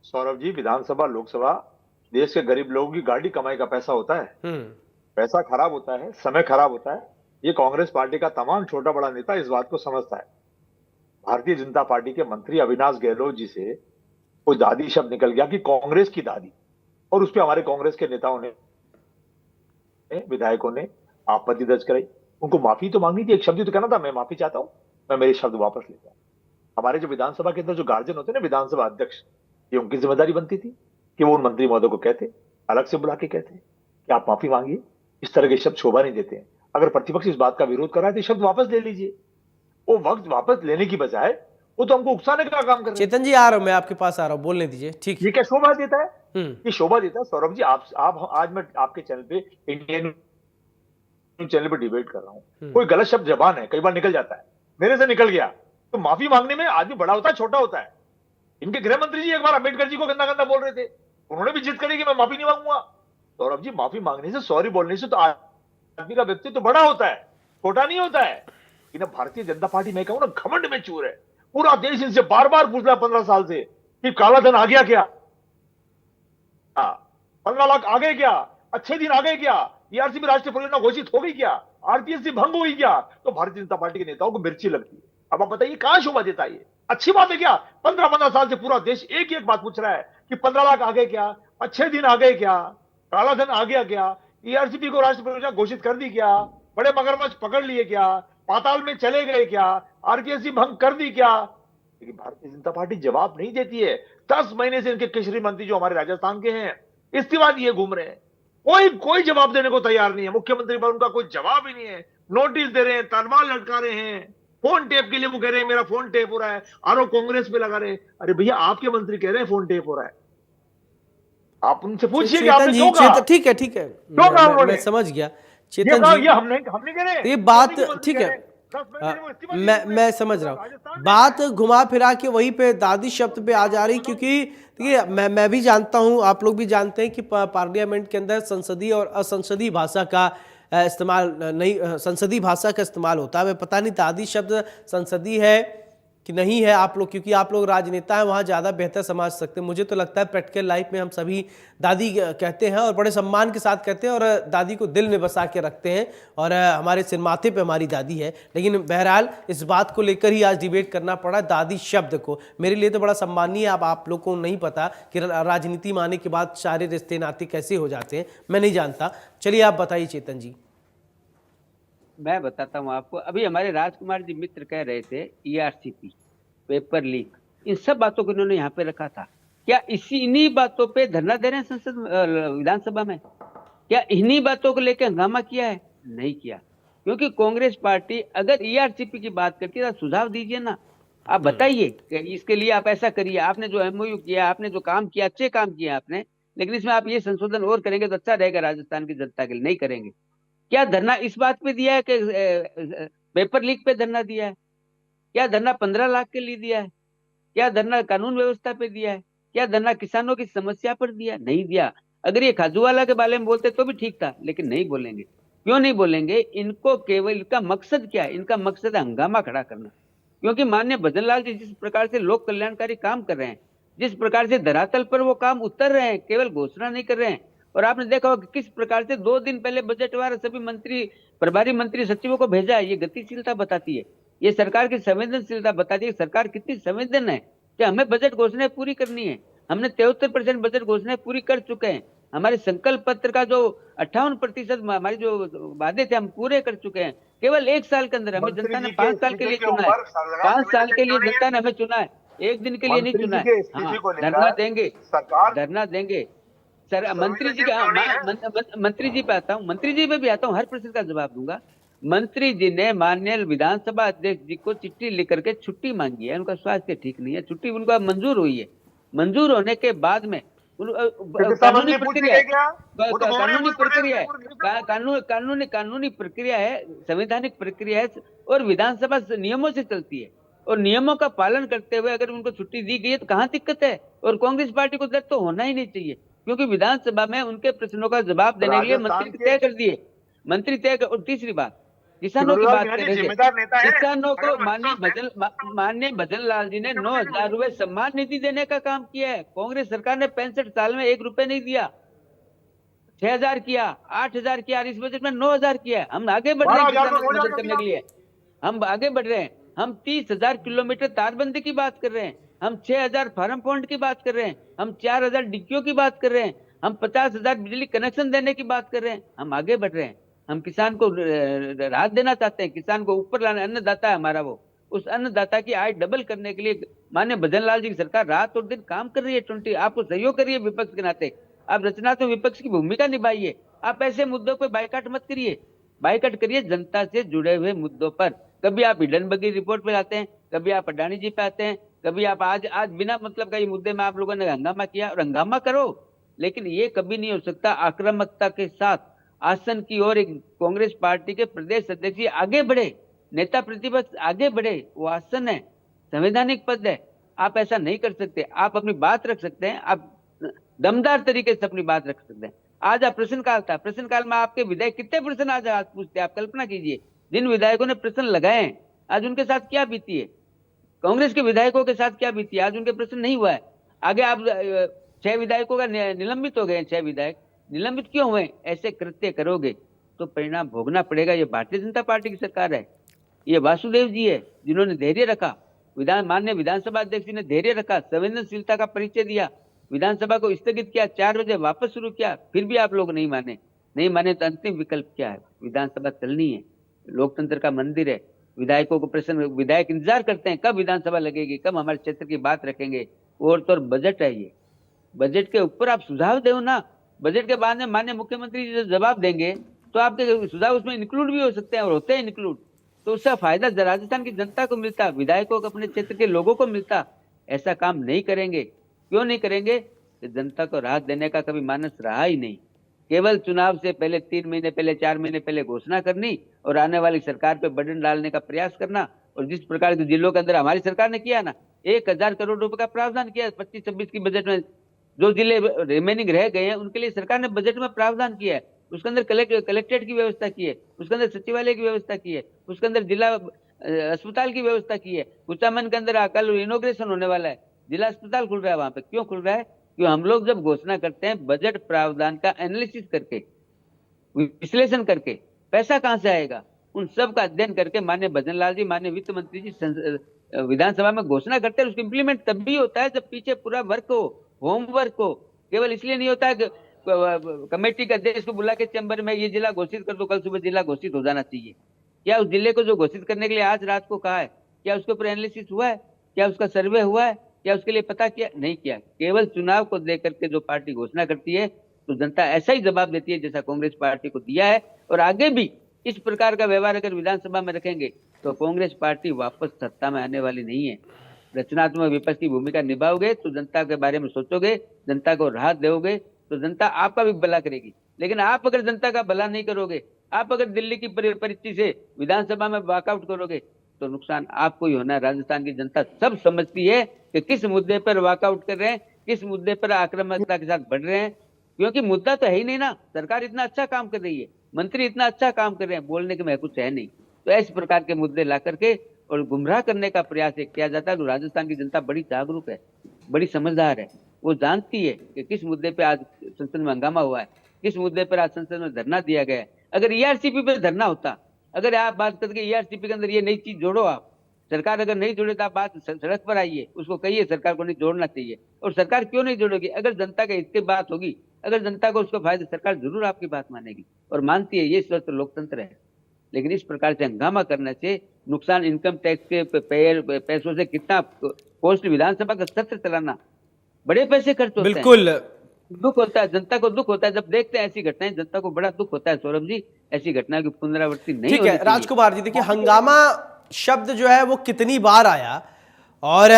सौरभ जी, विधानसभा लोकसभा देश के गरीब लोगों की गाड़ी कमाई का पैसा होता है। पैसा खराब होता है, समय खराब होता है। ये कांग्रेस पार्टी का तमाम छोटा बड़ा नेता इस बात को समझता है। भारतीय जनता पार्टी के मंत्री अविनाश गहलोत जी से कोई दादी शब्द निकल गया कि कांग्रेस की दादी, और उस पर हमारे कांग्रेस के नेताओं ने, विधायकों ने आपत्ति दर्ज कराई। उनको माफी तो मांगनी थी, एक शब्द तो कहना था मैं माफी चाहता हूं, मैं मेरे शब्द वापस लेता हूं। हमारे जो विधानसभा के अंदर जो गार्जियन होते हैं ना, विधानसभा अध्यक्ष, ये उनकी जिम्मेदारी बनती थी कि वो उन मंत्री महोदय को कहते, अलग से बुला के कहते कि आप माफी मांगिए, इस तरह के शब्द शोभा नहीं देते हैं। अगर प्रतिपक्ष इस बात का विरोध कर रहा है तो शब्द वापस ले लीजिए। वो वक्त वापस लेने की बजाय वो तो हमको उकसाने का काम कर रहे हैं। चेतन जी आ रहा हूं, मैं आपके पास आ रहा हूं, बोलने दीजिए। ठीक, ये क्या शोभा देता है? ये शोभा देता है? सौरभ जी, आप आज मैं आपके चैनल पे, इंडियन चैनल पे डिबेट कर रहा हूं, कोई गलत शब्द जबान है, कई बार निकल जाता है, मेरे से निकल गया तो माफी मांगने में आदमी बड़ा होता है छोटा होता है? इनके गृह मंत्री जी एक बार अम्बेडकर जी को गंदा गंदा बोल रहे थे, उन्होंने भी जिद करी कि मैं माफी नहीं मांगूंगा। सौरभ जी, माफी मांगने से, सॉरी बोलने से तो आदमी का व्यक्तित्व तो बड़ा होता है, छोटा नहीं होता है। इन्हें भारतीय जनता पार्टी में कहूं ना, घमंड में चूर है। पूरा देश इनसे बार बार पूछ रहा 15 साल से कि काला धन आ गया क्या, 15 लाख आ गए क्या, अच्छे दिन आ गए क्या, ईआरसीपी राष्ट्रीय परियोजना घोषित हो गई क्या? आरपीएससी भंग हुई क्या? तो भारतीय जनता पार्टी के नेताओं को मिर्ची लगती है। अब आप बताइए कहां शोभा देता है ये? अच्छी बात है क्या? 15-15 साल से पूरा देश एक ही एक बात पूछ रहा है कि 15 लाख आ गए क्या? अच्छे दिन आ गए क्या? काला धन आ गया क्या? ईआरसीपी को राष्ट्रीय परियोजना घोषित कर दी क्या? बड़े मगरमच्छ पकड़ लिए क्या? पाताल में चले गए क्या? आरपीएससी भंग कर दी क्या? लेकिन भारतीय जनता पार्टी जवाब नहीं देती है। 10 महीने से इनके कृषि मंत्री जो हमारे राजस्थान के हैं इस्तीफा दिए घूम रहे हैं। कोई कोई जवाब देने को तैयार नहीं है। मुख्यमंत्री पर उनका कोई जवाब ही नहीं है। नोटिस दे रहे हैं, तलवार लटका रहे हैं। फोन टेप के लिए वो कह रहे हैं मेरा फोन टेप हो रहा है, आरोप कांग्रेस पे लगा रहे हैं। अरे भैया आपके मंत्री कह रहे हैं फोन टेप हो रहा है, आप उनसे पूछिए कि आपने क्यों कहा? ठीक है, ठीक है, क्यों कहा मैं समझ गया ये चेतन कहा, जी। ये हमने कह रहे ये बात ठीक है, मैं समझ रहा हूँ। बात घुमा फिरा के वहीं पे दादी शब्द पे आ जा रही, क्योंकि देखिए मैं भी जानता हूँ, आप लोग भी जानते हैं कि पार्लियामेंट के अंदर संसदीय और असंसदीय भाषा का इस्तेमाल नहीं, संसदीय भाषा का इस्तेमाल होता है। मैं पता नहीं दादी शब्द संसदीय है कि नहीं है, आप लोग, क्योंकि आप लोग राजनेता हैं, वहाँ ज़्यादा बेहतर समझ सकते हैं। मुझे तो लगता है प्रैक्टिकल लाइफ में हम सभी दादी कहते हैं और बड़े सम्मान के साथ कहते हैं, और दादी को दिल में बसा के रखते हैं, और हमारे सिर माथे पे हमारी दादी है। लेकिन बहरहाल इस बात को लेकर ही आज डिबेट करना पड़ा, दादी शब्द को। मेरे लिए तो बड़ा सम्मानीय है। अब आप लोग को नहीं पता कि राजनीति में आने के बाद सारे रिश्ते नाते कैसे हो जाते हैं, मैं नहीं जानता। चलिए आप बताइए चेतन जी। मैं बताता हूँ आपको। अभी हमारे राजकुमार जी मित्र कह रहे थे ईआरसीपी, पेपर लीक, इन सब बातों को इन्होंने यहाँ पे रखा था। क्या इन्हीं बातों पे धरना दे रहे हैं संसद विधानसभा में? क्या इन्हीं बातों को लेकर हंगामा किया है? नहीं किया, क्योंकि कांग्रेस पार्टी अगर ईआरसीपी की बात करती है तो सुझाव दीजिए ना। आप बताइए कि इसके लिए आप ऐसा करिए, आपने जो एमओयू किया, आपने जो काम किया, अच्छे काम किए आपने, लेकिन इसमें आप ये संशोधन और करेंगे तो अच्छा रहेगा राजस्थान की जनता के लिए। नहीं करेंगे। क्या धरना इस बात पे दिया है कि पेपर लीक पे धरना दिया है? क्या धरना 15 लाख के लिए दिया है? क्या धरना कानून व्यवस्था पे दिया है? क्या धरना किसानों की समस्या पर दिया? नहीं दिया। अगर ये खाजूवाला के बारे में बोलते तो भी ठीक था, लेकिन नहीं बोलेंगे। क्यों नहीं बोलेंगे? इनको केवल, इनका मकसद क्या है? इनका मकसद है हंगामा खड़ा करना। क्योंकि माननीय भजन लाल जी जिस प्रकार से लोक कल्याणकारी काम कर रहे हैं, जिस प्रकार से धरातल पर वो काम उतर रहे हैं, केवल घोषणा नहीं कर रहे हैं। और आपने देखा होगा किस प्रकार से 2 दिन पहले बजटवार सभी मंत्री, प्रभारी मंत्री सचिवों को भेजा है। ये गतिशीलता बताती है, ये सरकार की संवेदनशीलता बताती है। सरकार कितनी संवेदन है कि हमें बजट घोषणाएं पूरी करनी है। हमने 73% बजट घोषणाएं पूरी कर चुके हैं। हमारे संकल्प पत्र का जो 58% हमारी जो वादे थे हम पूरे कर चुके हैं। केवल 1 साल के अंदर हमें जनता ने 5 साल के लिए चुना है। 5 साल के लिए जनता ने हमें चुना है, एक दिन के लिए नहीं चुना है। हाँ, धरना देंगे, धरना देंगे। सर मंत्री जी का, मंत्री जी पे आता हूँ, मंत्री जी पे भी आता हूँ, हर प्रश्न का जवाब दूंगा। मंत्री जी ने माननीय विधानसभा अध्यक्ष जी को चिट्ठी लिख करके छुट्टी मांगी है। उनका स्वास्थ्य ठीक नहीं है, छुट्टी उनका मंजूर हुई है। मंजूर होने के बाद में कानूनी प्रक्रिया है, कानूनी प्रक्रिया है, कानूनी प्रक्रिया है, संवैधानिक प्रक्रिया है, और विधानसभा नियमों से चलती है। और नियमों का पालन करते हुए अगर उनको छुट्टी दी गई है तो कहाँ दिक्कत है? और कांग्रेस पार्टी को दर्द तो होना ही नहीं चाहिए, क्योंकि विधानसभा में उनके प्रश्नों का जवाब देने के लिए मंत्री तय कर दिए, मंत्री तय कर। और तीसरी बात, किसानों की बात करेंगे। किसानों को माननीय भजन लाल जी ने 9,000 रुपए सम्मान निधि देने का काम किया है। कांग्रेस सरकार ने 65 साल में 1 रुपए नहीं दिया। 6,000 किया, 8,000 किया, इस बजट में 9,000 किया है। हम आगे बढ़ रहे हैं किसानों की मदद करने के लिए, हम आगे बढ़ रहे हैं। हम 30,000 किलोमीटर तारबंदी की बात कर रहे हैं, हम 6,000 फार्म पॉइंट की बात कर रहे हैं, हम 4,000 डिक्कियों की बात कर रहे हैं, हम 50,000 बिजली कनेक्शन देने की बात कर रहे हैं। हम आगे बढ़ रहे हैं। हम किसान को राहत देना चाहते हैं, किसान को ऊपर लाना। अन्नदाता है हमारा, वो उस अन्नदाता की आय डबल करने के लिए माननीय भजन लाल जी की सरकार रात और दिन काम कर रही है। 20 आपको सहयोग कर रही है विपक्ष के नाते। आप रचनात्मक विपक्ष की भूमिका निभाइए। आप ऐसे मुद्दों पर बाइकाट मत करिए, बाइकाट करिए जनता से जुड़े हुए मुद्दों पर। कभी आप हिडनबर्ग रिपोर्ट पे आते हैं, कभी आप अडानी जी पे आते हैं, कभी आप आज बिना मतलब का ये मुद्दे में आप लोगों ने हंगामा किया। और हंगामा करो, लेकिन ये कभी नहीं हो सकता आक्रामकता के साथ आसन की ओर एक कांग्रेस पार्टी के प्रदेश अध्यक्ष जी आगे बढ़े, नेता प्रतिपक्ष आगे बढ़े। वो आसन है, संवैधानिक पद है। आप ऐसा नहीं कर सकते। आप अपनी बात रख सकते हैं, आप दमदार तरीके से अपनी बात रख सकते हैं। आज आप प्रश्नकाल था, प्रश्नकाल में आपके विधायक कितने प्रश्न आज पूछते हैं? आप कल्पना कीजिए, जिन विधायकों ने प्रश्न लगाए हैं आज उनके साथ क्या बीती है, कांग्रेस के विधायकों के साथ क्या बीती है, आज उनके प्रश्न नहीं हुआ है। आगे आप 6 विधायकों का निलंबित हो गए हैं, 6 विधायक। निलंबित क्यों हुए? ऐसे कृत्य करोगे तो परिणाम भोगना पड़ेगा। ये भारतीय जनता पार्टी की सरकार है, ये वासुदेव जी है जिन्होंने धैर्य रखा, माननीय विधानसभा अध्यक्ष जी ने धैर्य रखा, संवेदनशीलता का परिचय दिया, विधानसभा को स्थगित किया, 4 बजे वापस शुरू किया, फिर भी आप लोग नहीं माने तो अंतिम विकल्प क्या है? विधानसभा चलनी है, लोकतंत्र का मंदिर है, विधायकों को प्रश्न, विधायक इंतजार करते हैं कब विधानसभा लगेगी, कब हमारे क्षेत्र की बात रखेंगे। और तो और बजट है, ये बजट के ऊपर आप सुझाव दो ना। बजट के बाद में माननीय मुख्यमंत्री जी जवाब देंगे तो आपके सुझाव उसमें इंक्लूड भी हो सकते हैं और होते हैं इंक्लूड, तो उसका फायदा राजस्थान की जनता को मिलता, विधायकों को, अपने क्षेत्र के लोगों को मिलता। ऐसा काम नहीं करेंगे। क्यों नहीं करेंगे? कि जनता को राहत देने का कभी मानस रहा ही नहीं। केवल चुनाव से पहले 3 महीने पहले, 4 महीने पहले घोषणा करनी और आने वाली सरकार पे बर्डन डालने का प्रयास करना। और जिस प्रकार के जिलों के अंदर हमारी सरकार ने किया ना, 1000 करोड़ रुपए का प्रावधान किया 25-26 की बजट में, जो जिले रिमेनिंग रह गए हैं उनके लिए सरकार ने बजट में प्रावधान किया है। उसके अंदर कलेक्ट्रेट की व्यवस्था की है, उसके अंदर सचिवालय की व्यवस्था की है, उसके अंदर जिला अस्पताल की व्यवस्था की है। कुचामन के अंदर कल इनोग्रेशन होने वाला है, जिला अस्पताल खुल रहा है वहां पे। क्यों खुल रहा है? क्यों? हम लोग जब घोषणा करते हैं बजट प्रावधान का एनालिसिस करके, विश्लेषण करके, पैसा कहां से आएगा उन सब का अध्ययन करके माननीय भजन लाल जी, माननीय वित्त मंत्री जी विधानसभा में घोषणा करते हैं। उसको इंप्लीमेंट तब भी होता है जब पीछे पूरा वर्क हो, होमवर्क हो। केवल इसलिए नहीं होता है कि कमेटी के अध्यक्ष को बुला के चैम्बर में ये जिला घोषित कर दो, कल सुबह जिला घोषित हो जाना चाहिए। क्या उस जिले को जो घोषित करने के लिए आज रात को कहा है, क्या उसके ऊपर एनालिसिस हुआ है? क्या उसका सर्वे हुआ है? क्या उसके लिए पता किया? नहीं किया। केवल चुनाव को लेकर के जो पार्टी घोषणा करती है तो जनता ऐसा ही जवाब देती है जैसा कांग्रेस पार्टी को दिया है। और आगे भी इस प्रकार का व्यवहार अगर विधानसभा में रखेंगे तो कांग्रेस पार्टी वापस सत्ता में आने वाली नहीं है। रचनात्मक विपक्ष की भूमिका निभाओगे तो जनता के बारे में सोचोगे, जनता को राहत दोगे तो जनता आपका भी भला करेगी। लेकिन आप अगर जनता का भला नहीं करोगे, आप अगर दिल्ली की परिस्थिति से विधानसभा में वॉकआउट करोगे तो नुकसान आपको ही होना है। राजस्थान की जनता सब समझती है कि किस मुद्दे पर वॉकआउट कर रहे हैं, किस मुद्दे पर आक्रामकता के साथ बढ़ रहे हैं, क्योंकि मुद्दा तो है ही नहीं ना। सरकार इतना अच्छा काम कर रही है, मंत्री इतना अच्छा काम कर रहे हैं, बोलने के में कुछ है नहीं। तो इस प्रकार के मुद्दे ला करके और गुमराह करने का प्रयास किया जाता है। तो राजस्थान की जनता बड़ी जागरूक है, बड़ी समझदार है, वो जानती है कि किस मुद्दे पे आज संसद में हंगामा हुआ है, किस मुद्दे पर आज संसद में धरना दिया गया है। अगर ईआरसीपी पे धरना होता, अगर आप बात करके ईआरसीपी के अंदर ये नई चीज जोड़ो, आप सरकार अगर नहीं जोड़े तो आप बात सड़क पर आइए, उसको कहिए सरकार को नहीं जोड़ना चाहिए। और सरकार क्यों नहीं जोड़ेगी? अगर जनता के हित की बात होगी, अगर जनता को उसका फायदा, सरकार जरूर आपकी बात मानेगी और मानती है। ये स्वस्थ लोकतंत्र है। लेकिन इस प्रकार से हंगामा करने से नुकसान, इनकम टैक्स के पैसों से कितना कॉस्ट, विधानसभा का सत्र चलाना बड़े पैसे खर्च होते हैं। बिल्कुल दुख होता है, जनता को दुख होता है जब देखते हैं ऐसी घटनाएं, जनता को बड़ा दुख होता है। सौरभ जी, ऐसी घटना की पुनरावृत्ति नहीं ठीक होनी है। चाहिए। राजकुमार जी, देखिए हंगामा शब्द जो है वो कितनी बार आया, और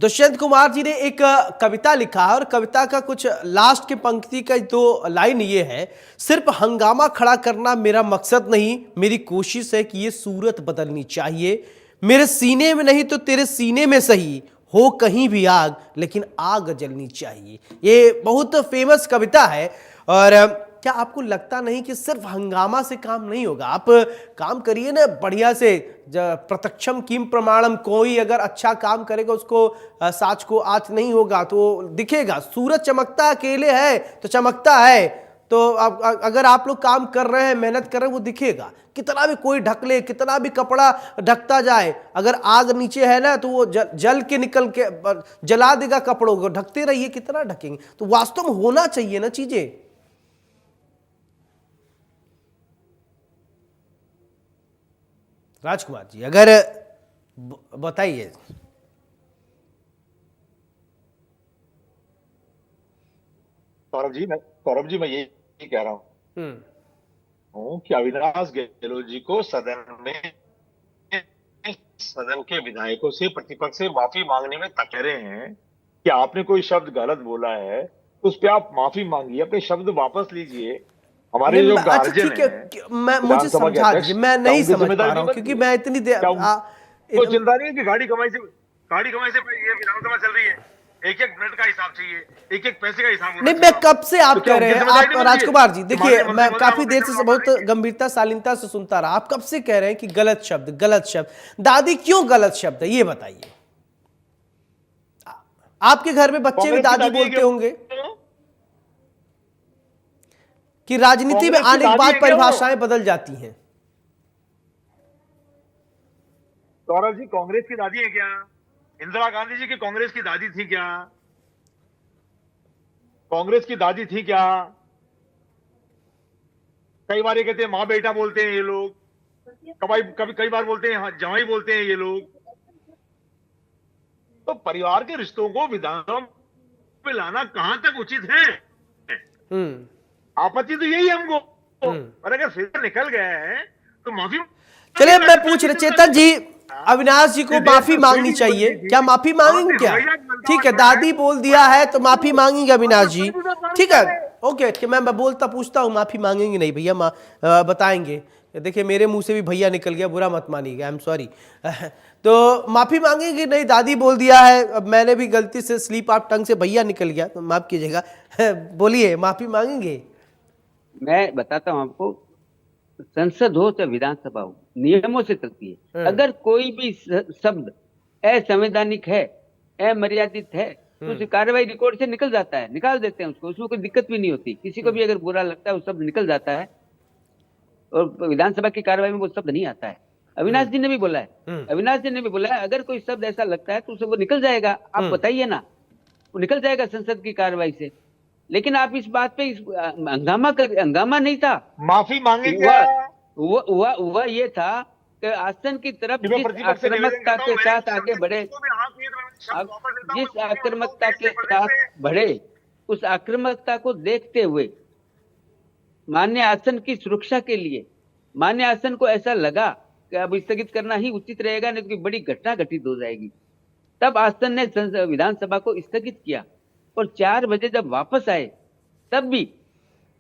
दुष्यंत कुमार जी ने एक कविता लिखा, और कविता का कुछ लास्ट के पंक्ति का तो लाइन ये है, सिर्फ हंगामा खड़ा करना मेरा मकसद नहीं, मेरी कोशिश है कि ये सूरत बदलनी चाहिए। मेरे सीने में नहीं तो तेरे सीने में सही, हो कहीं भी आग लेकिन आग जलनी चाहिए। ये बहुत फेमस कविता है। और क्या आपको लगता नहीं कि सिर्फ हंगामा से काम नहीं होगा? आप काम करिए ना बढ़िया से, प्रत्यक्षम किम प्रमाणम, कोई अगर अच्छा काम करेगा उसको साच को आँच नहीं होगा तो दिखेगा। सूरज चमकता अकेले है तो चमकता है, तो अगर आप लोग काम कर रहे हैं, मेहनत कर रहे हैं, वो दिखेगा। कितना भी कोई ढक ले, कितना भी कपड़ा ढकता जाए, अगर आग नीचे है ना तो वो जल के निकल के जला देगा कपड़ों को। ढकते रहिए, कितना ढकेंगे? तो वास्तव में होना चाहिए ना चीजें। राजकुमार जी, अगर बताइए। सौरभ जी मैं यही कह रहा हूँ कि अविनाश गहलोत जी को सदन के विधायकों से, प्रतिपक्ष से माफी मांगने में तक रहे हैं कि आपने कोई शब्द गलत बोला है तो उस पर आप माफी मांगिए, अपने शब्द वापस लीजिए। हमारे जो गार्जियन है, मुझे समझा दीजिए, मैं नहीं समझ पा रहा हूँ क्योंकि मैं इतनी देर तो चिंता नहीं है कि गाड़ी कमाई से ये विधानसभा चल रही है, एक मिनट का हिसाब चाहिए, एक पैसे का हिसाब नहीं। मैं कब से आप कह रहे हैं, आप राजकुमार जी देखिए, मैं काफी देर से बहुत गंभीरता शालीनता से सुनता रहा। आप कब से कह रहे हैं कि गलत शब्द, गलत शब्द। दादी क्यों गलत शब्द है ये बताइए। आपके घर में बच्चे भी दादी बोलते होंगे। कि राजनीति में कांग्रेस की आने के दादी बाद है क्या वो? परिभाषाएं बदल जाती हैं? सौरभ जी, कांग्रेस की दादी है क्या? इंदिरा गांधी जी की कांग्रेस की दादी थी क्या? कांग्रेस की दादी थी क्या? कई बार ये कहते हैं माँ बेटा बोलते हैं ये लोग, कई बार बोलते हैं जवाई बोलते हैं ये लोग। तो परिवार के रिश्तों को विधानसभा में लाना कहां तक उचित है? आपत्ति तो यही है हमको। और अगर फिर निकल गया है तो माफी। चलिए, मैं पूछ रहे चेतन जी, अविनाश जी को माफी मांगनी चाहिए, क्या माफी मांगेंगे क्या? ठीक है, दादी बोल दिया है तो माफी मांगेंगे अविनाश जी, ठीक है, ओके। कि मैं बोलता पूछता हूँ, माफी मांगेंगे नहीं भैया, बताएंगे। देखिए मेरे मुंह से भी भैया निकल गया, बुरा मत मानिएगा, आई एम सॉरी। तो माफी मांगेंगे नहीं, दादी बोल दिया है, अब मैंने भी गलती से स्लीप ऑफ टंग से भैया निकल गया तो माफ कीजिएगा। बोलिए, माफी मांगेंगे? मैं बताता हूं आपको, संसद हो चाहे विधानसभा हो, नियमों से चलती है। अगर कोई भी शब्द असंवैधानिक है, अमर्यादित है, तो उसकी कार्रवाई रिकॉर्ड से निकल जाता है, निकाल देते हैं उसको, उसमें कोई दिक्कत भी नहीं होती। किसी को भी अगर बुरा लगता है वो शब्द निकल जाता है, और विधानसभा की कार्रवाई में वो शब्द नहीं आता है। अविनाश जी ने भी बोला है, अविनाश जी ने भी बोला है, अगर कोई शब्द ऐसा लगता है तो उसे वो निकल जाएगा। आप बताइए ना, वो निकल जाएगा संसद की कार्रवाई से। लेकिन आप इस बात पे हंगामा नहीं था, माफी मांगे क्या? हुआ ये था कि आसन की तरफ जिस आक्रामकता के साथ आगे बढ़े, जिस आक्रामकता के साथ बढ़े, उस आक्रामकता को देखते हुए मान्य आसन की सुरक्षा के लिए मान्य आसन को ऐसा लगा कि अब स्थगित करना ही उचित रहेगा, नहीं तो कोई बड़ी घटना घटित हो जाएगी। तब आसन ने विधानसभा को स्थगित किया, और 4 बजे जब वापस आए तब भी,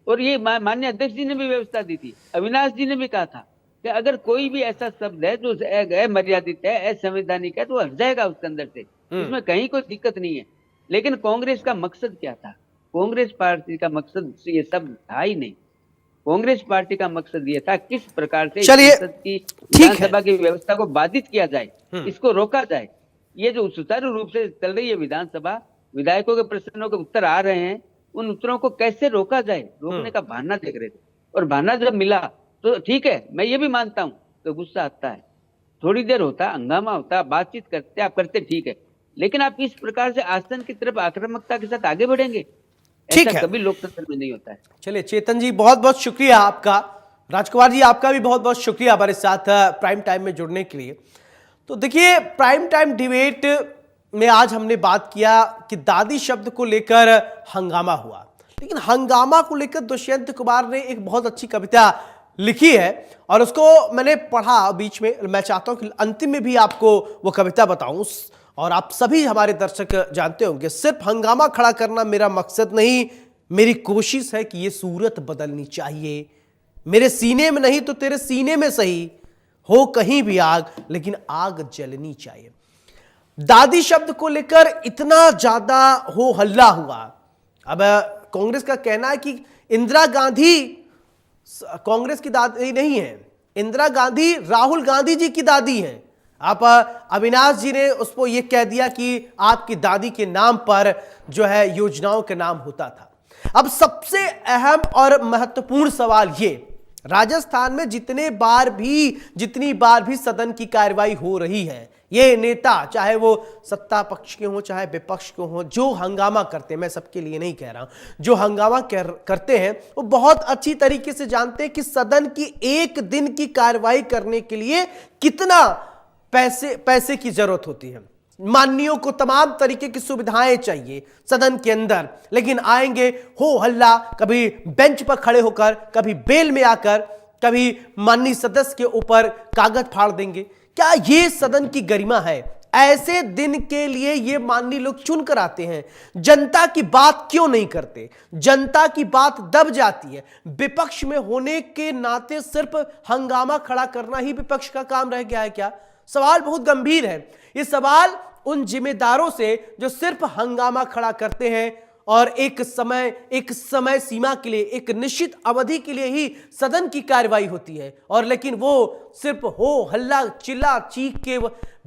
और ये माननीय अध्यक्ष जी ने भी व्यवस्था दी थी, अविनाश जी ने भी कहा था कि अगर कोई भी ऐसा शब्द है जो अमर्यादित है, असंवैधानिक है, तो हट जाएगा उसके अंदर से, इसमें कहीं कोई दिक्कत नहीं है। लेकिन कांग्रेस का मकसद क्या था? कांग्रेस पार्टी का मकसद ये सब था ही नहीं। कांग्रेस पार्टी का मकसद ये था किस प्रकार से संसद की विधानसभा की व्यवस्था को बाधित किया जाए, इसको रोका जाए। ये जो सुचारू रूप से चल रही है विधानसभा, विधायकों के प्रश्नों के उत्तर आ रहे हैं, उन उत्तरों को कैसे रोका जाए, रोकने का बहाना देख रहे थे। और बहाना जब मिला तो ठीक है, मैं ये भी मानता हूं तो गुस्सा आता है, थोड़ी देर होता, हंगामा होता, बातचीत करते, आप करते, ठीक है, लेकिन आप इस प्रकार से आसन की तरफ आक्रामकता के साथ आगे बढ़ेंगे, ऐसा कभी लोकतंत्र में नहीं होता है। चलिए चेतन जी, बहुत बहुत शुक्रिया आपका। राजकुमार जी, आपका भी बहुत बहुत शुक्रिया हमारे साथ प्राइम टाइम में जुड़ने के लिए। तो देखिए, प्राइम टाइम डिबेट में आज हमने बात किया कि दादी शब्द को लेकर हंगामा हुआ, लेकिन हंगामा को लेकर दुष्यंत कुमार ने एक बहुत अच्छी कविता लिखी है और उसको मैंने पढ़ा बीच में। मैं चाहता हूं कि अंतिम में भी आपको वो कविता बताऊं, और आप सभी हमारे दर्शक जानते होंगे, सिर्फ हंगामा खड़ा करना मेरा मकसद नहीं, मेरी कोशिश है कि ये सूरत बदलनी चाहिए। मेरे सीने में नहीं तो तेरे सीने में सही, हो कहीं भी आग, लेकिन आग जलनी चाहिए। दादी शब्द को लेकर इतना ज्यादा हो हल्ला हुआ। अब कांग्रेस का कहना है कि इंदिरा गांधी कांग्रेस की दादी नहीं है, इंदिरा गांधी राहुल गांधी जी की दादी हैं। आप अविनाश जी ने उसको ये कह दिया कि आपकी दादी के नाम पर जो है योजनाओं का नाम होता था। अब सबसे अहम और महत्वपूर्ण सवाल ये, राजस्थान में जितनी बार भी सदन की कार्रवाई हो रही है, ये नेता चाहे वो सत्ता पक्ष के हो चाहे विपक्ष के हो, जो हंगामा करते हैं, मैं सबके लिए नहीं कह रहा हूं, जो हंगामा करते हैं वो बहुत अच्छी तरीके से जानते हैं कि सदन की एक दिन की कार्रवाई करने के लिए कितना पैसे की जरूरत होती है। माननीयों को तमाम तरीके की सुविधाएं चाहिए सदन के अंदर, लेकिन आएंगे हो हल्ला, कभी बेंच पर खड़े होकर, कभी बेल में आकर, कभी माननीय सदस्य के ऊपर कागज फाड़ देंगे। क्या ये सदन की गरिमा है? ऐसे दिन के लिए ये माननीय लोग चुन कर आते हैं। जनता की बात क्यों नहीं करते? जनता की बात दब जाती है। विपक्ष में होने के नाते सिर्फ हंगामा खड़ा करना ही विपक्ष का काम रह गया है क्या? सवाल बहुत गंभीर है। ये सवाल उन जिम्मेदारों से जो सिर्फ हंगामा खड़ा करते हैं और एक समय सीमा के लिए, एक निश्चित अवधि के लिए ही सदन की कार्रवाई होती है, और लेकिन वो सिर्फ हो हल्ला चिल्ला चीख के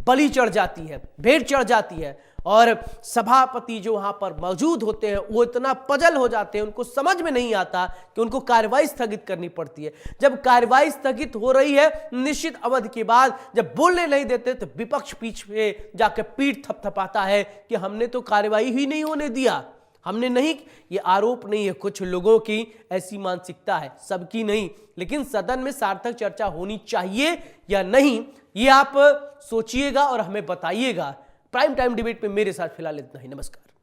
बलि चढ़ जाती है, भेंट चढ़ जाती है। और सभापति जो वहां पर मौजूद होते हैं वो इतना पजल हो जाते हैं, उनको समझ में नहीं आता कि उनको कार्यवाही स्थगित करनी पड़ती है। जब कार्यवाही स्थगित हो रही है निश्चित अवधि के बाद, जब बोलने नहीं देते तो विपक्ष पीछे जाकर पीठ थपथपाता है कि हमने तो कार्यवाही ही नहीं होने दिया, हमने नहीं। ये आरोप नहीं है, कुछ लोगों की ऐसी मानसिकता है, सबकी नहीं। लेकिन सदन में सार्थक चर्चा होनी चाहिए या नहीं, ये आप सोचिएगा और हमें बताइएगा। प्राइम टाइम डिबेट में मेरे साथ फिलहाल इतना ही। नमस्कार।